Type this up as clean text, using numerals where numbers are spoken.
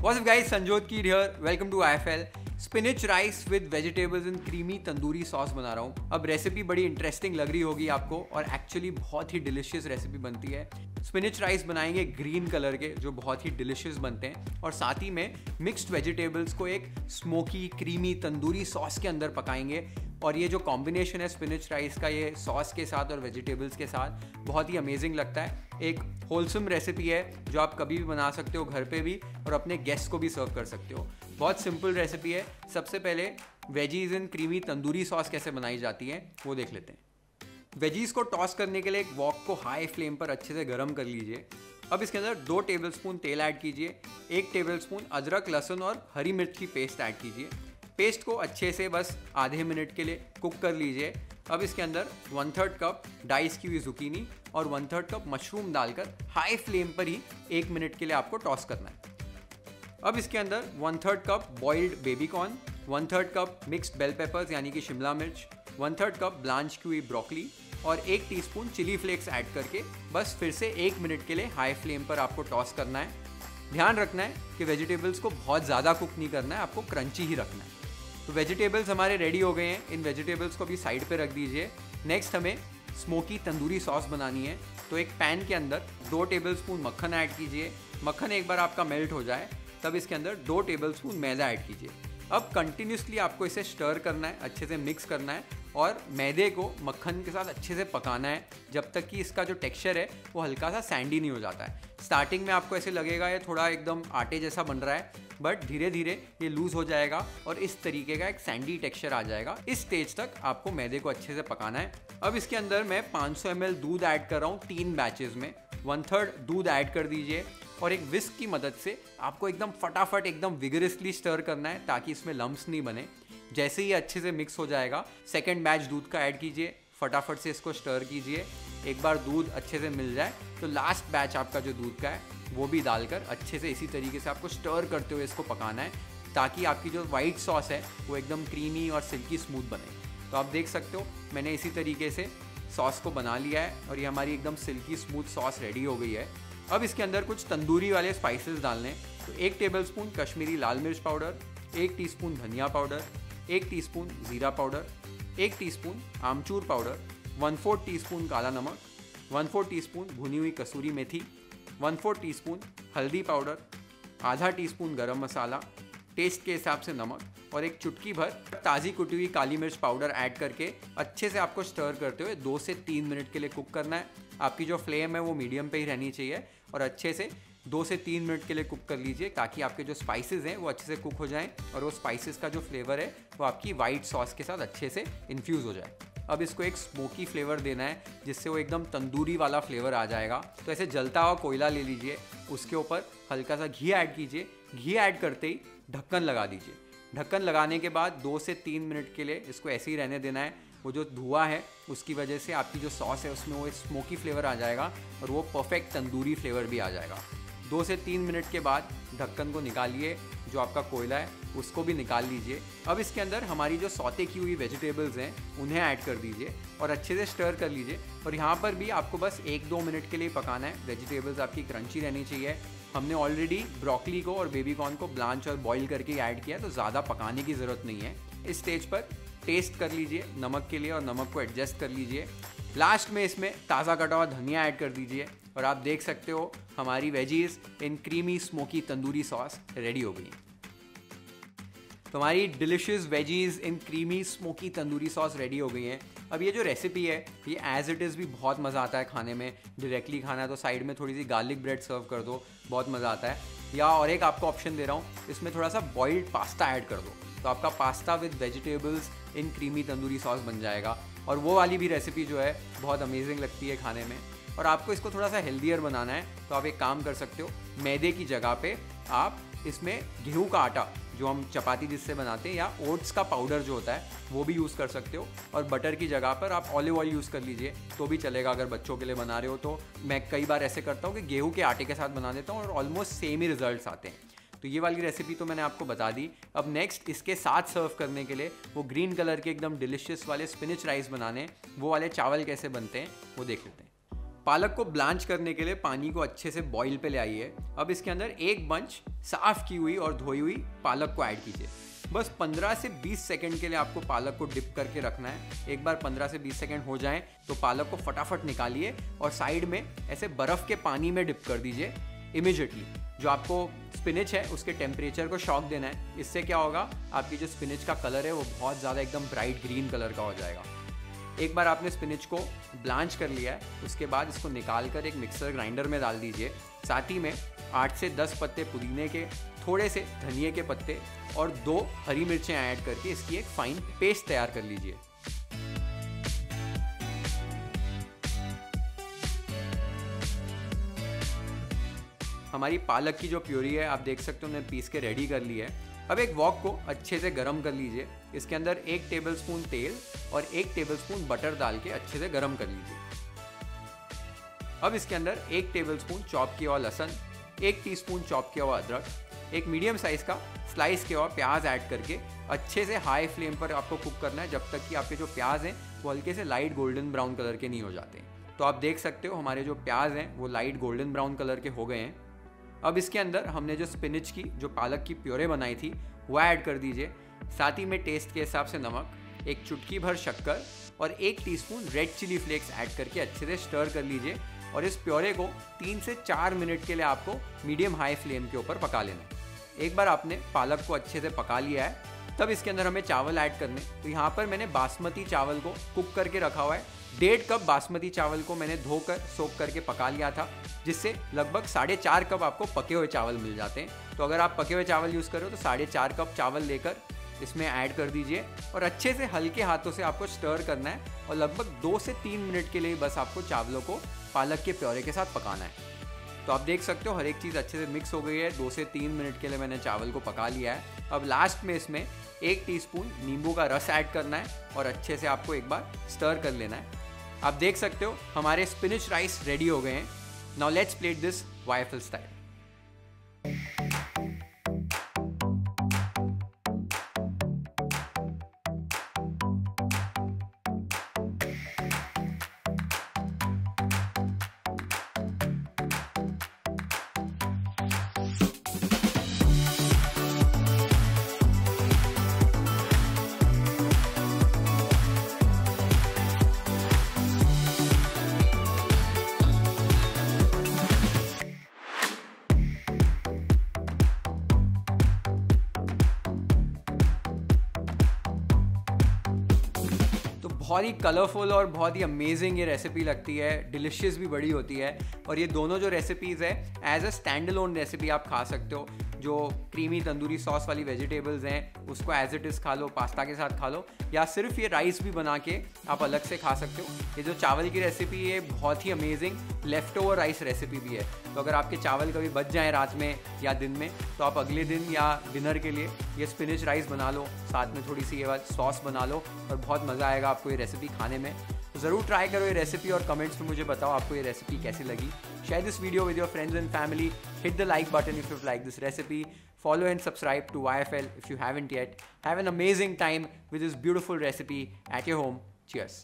What's up guys, Sanjot Keed here. Welcome to IFL. Spinach rice with vegetables in creamy tandoori sauce बना रहा हूँ। अब recipe बड़ी interesting लग रही होगी आपको और एक्चुअली बहुत ही डिलिशियस रेसिपी बनती है। स्पिनिच राइस बनाएंगे ग्रीन कलर के जो बहुत ही डिलिशियस बनते हैं और साथ ही में मिक्स्ड वेजिटेबल्स को एक स्मोकी क्रीमी तंदूरी सॉस के अंदर पकाएंगे। और ये जो कॉम्बिनेशन है स्पिनिच राइस का, ये सॉस के साथ और वेजिटेबल्स के साथ बहुत ही अमेजिंग लगता है। एक होलसम रेसिपी है जो आप कभी भी बना सकते हो घर पे भी और अपने गेस्ट को भी सर्व कर सकते हो। बहुत सिंपल रेसिपी है। सबसे पहले veggies in creamy tandoori sauce कैसे बनाई जाती है वो देख लेते हैं। वेजीज को टॉस करने के लिए एक वॉक को हाई फ्लेम पर अच्छे से गर्म कर लीजिए। अब इसके अंदर 2 टेबलस्पून तेल ऐड कीजिए, 1 टेबलस्पून अदरक लहसुन और हरी मिर्च की पेस्ट ऐड कीजिए। पेस्ट को अच्छे से बस आधे मिनट के लिए कुक कर लीजिए। अब इसके अंदर 1/3 कप डाइस की हुई जुकीनी और 1/3 कप मशरूम डालकर हाई फ्लेम पर ही 1 मिनट के लिए आपको टॉस करना है। अब इसके अंदर 1/3 cup boiled baby corn, 1/3 cup mixed bell peppers यानी कि शिमला मिर्च, 1/3 कप ब्लांच की हुई ब्रोकली और 1 टीस्पून चिली फ्लेक्स ऐड करके बस फिर से 1 मिनट के लिए हाई फ्लेम पर आपको टॉस करना है। ध्यान रखना है कि वेजिटेबल्स को बहुत ज़्यादा कुक नहीं करना है, आपको क्रंची ही रखना है। तो वेजिटेबल्स हमारे रेडी हो गए हैं। इन वेजिटेबल्स को भी साइड पे रख दीजिए। नेक्स्ट हमें स्मोकी तंदूरी सॉस बनानी है। तो एक पैन के अंदर 2 टेबलस्पून मक्खन ऐड कीजिए। मक्खन एक बार आपका मेल्ट हो जाए तब इसके अंदर 2 टेबलस्पून मैदा ऐड कीजिए। अब कंटिन्यूसली आपको इसे स्टर करना है, अच्छे से मिक्स करना है और मैदे को मक्खन के साथ अच्छे से पकाना है जब तक कि इसका जो टेक्सचर है वो हल्का सा सैंडी नहीं हो जाता है। स्टार्टिंग में आपको ऐसे लगेगा ये थोड़ा एकदम आटे जैसा बन रहा है, बट धीरे धीरे ये लूज़ हो जाएगा और इस तरीके का एक सैंडी टेक्सचर आ जाएगा। इस स्टेज तक आपको मैदे को अच्छे से पकाना है। अब इसके अंदर मैं 500 ml दूध ऐड कर रहा हूँ 3 बैचेस में। 1/3 दूध ऐड कर दीजिए और एक विस्क की मदद से आपको एकदम फटाफट एकदम विगरसली स्टर करना है ताकि इसमें लम्प्स नहीं बने। जैसे ही अच्छे से मिक्स हो जाएगा सेकेंड बैच दूध का ऐड कीजिए, फटाफट से इसको स्टर कीजिए। एक बार दूध अच्छे से मिल जाए तो लास्ट बैच आपका जो दूध का है वो भी डालकर अच्छे से इसी तरीके से आपको स्टर करते हुए इसको पकाना है ताकि आपकी जो वाइट सॉस है वो एकदम क्रीमी और सिल्की स्मूथ बने। तो आप देख सकते हो मैंने इसी तरीके से सॉस को बना लिया है और ये हमारी एकदम सिल्की स्मूथ सॉस रेडी हो गई है। अब इसके अंदर कुछ तंदूरी वाले स्पाइसेस डालने। तो 1 टेबलस्पून कश्मीरी लाल मिर्च पाउडर, 1 टीस्पून धनिया पाउडर, 1 टीस्पून जीरा पाउडर, 1 टीस्पून आमचूर पाउडर, 1/4 टीस्पून काला नमक, 1/4 टीस्पून भुनी हुई कसूरी मेथी, 1/4 टीस्पून हल्दी पाउडर, आधा टीस्पून गरम मसाला, टेस्ट के हिसाब से नमक और एक चुटकी भर ताज़ी कुटी हुई काली मिर्च पाउडर ऐड करके अच्छे से आपको स्टर करते हुए 2 से 3 मिनट के लिए कुक करना है। आपकी जो फ्लेम है वो मीडियम पे ही रहनी चाहिए और अच्छे से 2 से 3 मिनट के लिए कुक कर लीजिए ताकि आपके जो स्पाइसेस हैं वो अच्छे से कुक हो जाएं और वो स्पाइसेस का जो फ्लेवर है वो आपकी वाइट सॉस के साथ अच्छे से इन्फ्यूज़ हो जाए। अब इसको एक स्मोकी फ्लेवर देना है जिससे वो एकदम तंदूरी वाला फ्लेवर आ जाएगा। तो ऐसे जलता हुआ कोयला ले लीजिए, उसके ऊपर हल्का सा घी ऐड कीजिए। घी ऐड करते ही ढक्कन लगा दीजिए। ढक्कन लगाने के बाद 2 से 3 मिनट के लिए इसको ऐसे ही रहने देना है। वो जो धुआं है उसकी वजह से आपकी जो सॉस है उसमें वो एक स्मोकी फ्लेवर आ जाएगा और वो परफेक्ट तंदूरी फ्लेवर भी आ जाएगा। 2 से 3 मिनट के बाद ढक्कन को निकालिए, जो आपका कोयला है उसको भी निकाल लीजिए। अब इसके अंदर हमारी जो सौते की हुई वेजिटेबल्स हैं उन्हें ऐड कर दीजिए और अच्छे से स्टर कर लीजिए। और यहाँ पर भी आपको बस 1-2 मिनट के लिए पकाना है। वेजिटेबल्स आपकी क्रंची रहनी चाहिए। हमने ऑलरेडी ब्रोकली को और बेबी कॉर्न को ब्लांच और बॉईल करके ऐड किया तो ज़्यादा पकाने की ज़रूरत नहीं है। इस स्टेज पर टेस्ट कर लीजिए नमक के लिए और नमक को एडजस्ट कर लीजिए। लास्ट में इसमें ताज़ा कटा हुआ धनिया ऐड कर दीजिए और आप देख सकते हो हमारी veggies in creamy smoky tandoori sauce ready हो गई। तो हमारी delicious veggies in creamy smoky tandoori sauce ready हो गई है। अब ये जो रेसिपी है ये एज इट इज़ भी बहुत मज़ा आता है खाने में। डायरेक्टली खाना है तो साइड में थोड़ी सी गार्लिक ब्रेड सर्व कर दो, बहुत मज़ा आता है। या और एक आपको ऑप्शन दे रहा हूँ, इसमें थोड़ा सा बॉइल्ड पास्ता ऐड कर दो तो आपका pasta with vegetables in creamy tandoori sauce बन जाएगा। और वो वाली भी रेसिपी जो है बहुत अमेजिंग लगती है खाने में। और आपको इसको थोड़ा सा हेल्दियर बनाना है तो आप एक काम कर सकते हो, मैदे की जगह पे आप इसमें गेहूं का आटा जो हम चपाती जिससे बनाते हैं या ओट्स का पाउडर जो होता है वो भी यूज़ कर सकते हो। और बटर की जगह पर आप ऑलिव ऑयल यूज़ कर लीजिए तो भी चलेगा अगर बच्चों के लिए बना रहे हो तो। मैं कई बार ऐसे करता हूँ कि गेहूं के आटे के साथ बना देता हूँ और ऑलमोस्ट सेम ही रिजल्ट्स आते हैं। तो ये वाली रेसिपी तो मैंने आपको बता दी। अब नेक्स्ट इसके साथ सर्व करने के लिए वो ग्रीन कलर के एकदम डिलिशियस वाले स्पिनिच राइस बनाने, वो वाले चावल कैसे बनते हैं वो देख लेते हैं। पालक को ब्लांच करने के लिए पानी को अच्छे से बॉईल पे ले आइए। अब इसके अंदर एक बंच साफ की हुई और धोई हुई पालक को ऐड कीजिए। बस 15 से 20 सेकंड के लिए आपको पालक को डिप करके रखना है। एक बार 15 से 20 सेकंड हो जाएं तो पालक को फटाफट निकालिए और साइड में ऐसे बर्फ़ के पानी में डिप कर दीजिए इमीडिएटली। जो आपको स्पिनिच है उसके टेम्परेचर को शॉक देना है। इससे क्या होगा, आपकी जो स्पिनिच का कलर है वो बहुत ज़्यादा एकदम ब्राइट ग्रीन कलर का हो जाएगा। एक बार आपने स्पिनिच को ब्लांच कर लिया है, उसके बाद इसको निकाल कर एक मिक्सर ग्राइंडर में डाल दीजिए। साथ ही में 8 से 10 पत्ते पुदीने के, थोड़े से धनिए के पत्ते और 2 हरी मिर्चें ऐड करके इसकी एक फाइन पेस्ट तैयार कर लीजिए। हमारी पालक की जो प्यूरी है आप देख सकते हो मैंने पीस के रेडी कर ली है। अब एक वॉक को अच्छे से गरम कर लीजिए। इसके अंदर 1 टेबलस्पून तेल और 1 टेबलस्पून बटर डाल के अच्छे से गरम कर लीजिए। अब इसके अंदर 1 टेबलस्पून चॉप किया हुआ लहसुन, 1 टीस्पून चॉप किया हुआ अदरक, एक मीडियम साइज का स्लाइस किया हुआ प्याज ऐड करके अच्छे से हाई फ्लेम पर आपको कुक करना है जब तक कि आपके जो प्याज हैं वो हल्के से लाइट गोल्डन ब्राउन कलर के नहीं हो जाते। तो आप देख सकते हो हमारे जो प्याज हैं वो लाइट गोल्डन ब्राउन कलर के हो गए हैं। अब इसके अंदर हमने जो स्पिनिच की, जो पालक की प्योरे बनाई थी वो ऐड कर दीजिए। साथ ही में टेस्ट के हिसाब से नमक, एक चुटकी भर शक्कर और 1 teaspoon red chilli flakes add करके अच्छे से स्टर कर लीजिए। और इस प्योरे को 3 से 4 मिनट के लिए आपको मीडियम हाई फ्लेम के ऊपर पका लेना है। एक बार आपने पालक को अच्छे से पका लिया है तब इसके अंदर हमें चावल ऐड करने। तो यहाँ पर मैंने बासमती चावल को कुक करके रखा हुआ है। 1.5 कप बासमती चावल को मैंने धोकर सोक करके पका लिया था, जिससे लगभग 4.5 कप आपको पके हुए चावल मिल जाते हैं। तो अगर आप पके हुए चावल यूज़ करो तो 4.5 कप चावल लेकर इसमें ऐड कर दीजिए और अच्छे से हल्के हाथों से आपको स्टर करना है और लगभग 2 से 3 मिनट के लिए बस आपको चावलों को पालक के प्योरे के साथ पकाना है। तो आप देख सकते हो हर एक चीज़ अच्छे से मिक्स हो गई है। 2 से 3 मिनट के लिए मैंने चावल को पका लिया है। अब लास्ट में इसमें 1 टीस्पून नींबू का रस ऐड करना है और अच्छे से आपको एक बार स्टर कर लेना है। आप देख सकते हो हमारे स्पिनिच राइस रेडी हो गए हैं। Now let's plate this waffle style. बहुत ही कलरफुल और बहुत ही अमेजिंग ये रेसिपी लगती है। डिलिशियस भी बड़ी होती है और ये दोनों जो रेसिपीज़ है as a stand alone recipe आप खा सकते हो। जो क्रीमी तंदूरी सॉस वाली वेजिटेबल्स हैं उसको एज इट इज़ खा लो, पास्ता के साथ खा लो, या सिर्फ ये राइस भी बना के आप अलग से खा सकते हो। ये जो चावल की रेसिपी है बहुत ही amazing leftover rice recipe भी है। तो अगर आपके चावल कभी बच जाएँ रात में या दिन में तो आप अगले दिन या डिनर के लिए ये स्पिनिच राइस बना लो, साथ में थोड़ी सी ये सॉस बना लो और बहुत मज़ा आएगा आपको ये रेसिपी खाने में। तो ज़रूर ट्राई करो ये रेसिपी और कमेंट्स में मुझे बताओ आपको ये रेसिपी कैसी लगी। Share this video with your friends and family. Hit the like button if you like this recipe. Follow and subscribe to YFL if you haven't yet. Have an amazing time with this beautiful recipe at your home. Cheers.